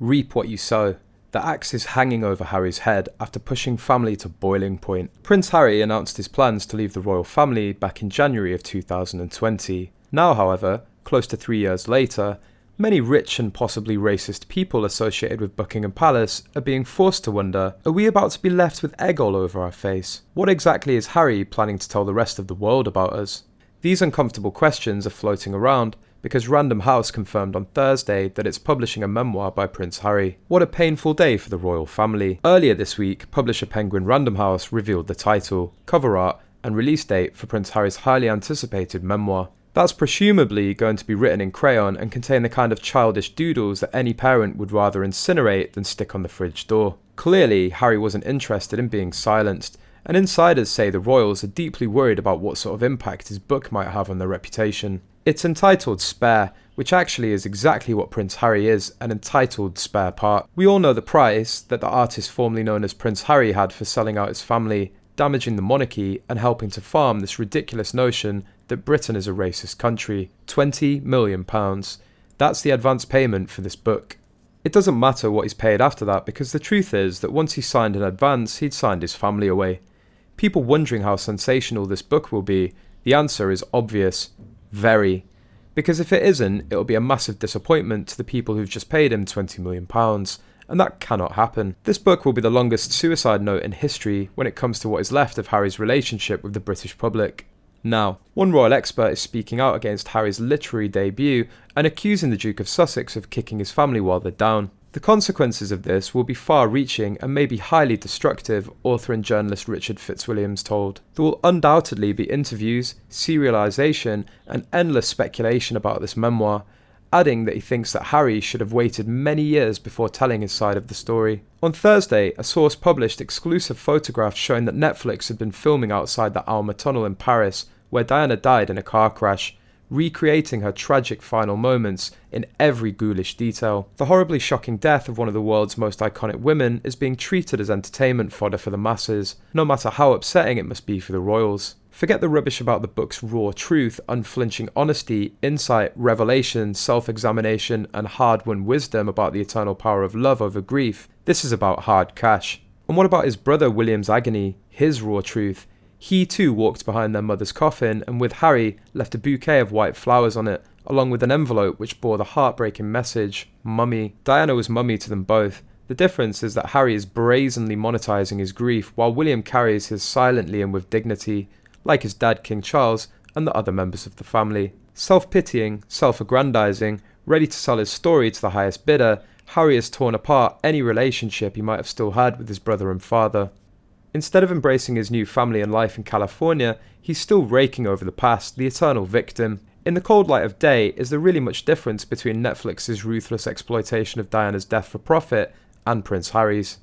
Reap what you sow. The axe is hanging over Harry's head after pushing family to boiling point. Prince Harry announced his plans to leave the royal family back in January of 2020. Now, however, close to 3 years later, many rich and possibly racist people associated with Buckingham Palace are being forced to wonder, are we about to be left with egg all over our face? What exactly is Harry planning to tell the rest of the world about us? These uncomfortable questions are floating around because Random House confirmed on Thursday that it's publishing a memoir by Prince Harry. What a painful day for the royal family. Earlier this week, publisher Penguin Random House revealed the title, cover art, and release date for Prince Harry's highly anticipated memoir. That's presumably going to be written in crayon and contain the kind of childish doodles that any parent would rather incinerate than stick on the fridge door. Clearly, Harry wasn't interested in being silenced, and insiders say the royals are deeply worried about what sort of impact his book might have on their reputation. It's entitled Spare, which actually is exactly what Prince Harry is, an entitled spare part. We all know the price that the artist formerly known as Prince Harry had for selling out his family, damaging the monarchy, and helping to farm this ridiculous notion that Britain is a racist country. £20 million. That's the advance payment for this book. It doesn't matter what he's paid after that, because the truth is that once he signed in advance, he'd signed his family away. People wondering how sensational this book will be, the answer is obvious. Very. Because if it isn't, it'll be a massive disappointment to the people who've just paid him £20 million, and that cannot happen. This book will be the longest suicide note in history when it comes to what is left of Harry's relationship with the British public. Now, one royal expert is speaking out against Harry's literary debut and accusing the Duke of Sussex of kicking his family while they're down. The consequences of this will be far-reaching and may be highly destructive, author and journalist Richard Fitzwilliams told. There will undoubtedly be interviews, serialisation, and endless speculation about this memoir, adding that he thinks that Harry should have waited many years before telling his side of the story. On Thursday, a source published exclusive photographs showing that Netflix had been filming outside the Alma tunnel in Paris, where Diana died in a car crash, recreating her tragic final moments in every ghoulish detail. The horribly shocking death of one of the world's most iconic women is being treated as entertainment fodder for the masses, no matter how upsetting it must be for the royals. Forget the rubbish about the book's raw truth, unflinching honesty, insight, revelation, self-examination, and hard-won wisdom about the eternal power of love over grief. This is about hard cash. And what about his brother William's agony, his raw truth? He too walked behind their mother's coffin and with Harry left a bouquet of white flowers on it, along with an envelope which bore the heartbreaking message, Mummy. Diana was mummy to them both. The difference is that Harry is brazenly monetizing his grief while William carries his silently and with dignity, like his dad King Charles and the other members of the family. Self-pitying, self-aggrandizing, ready to sell his story to the highest bidder, Harry has torn apart any relationship he might have still had with his brother and father. Instead of embracing his new family and life in California, he's still raking over the past, the eternal victim. In the cold light of day, is there really much difference between Netflix's ruthless exploitation of Diana's death for profit and Prince Harry's?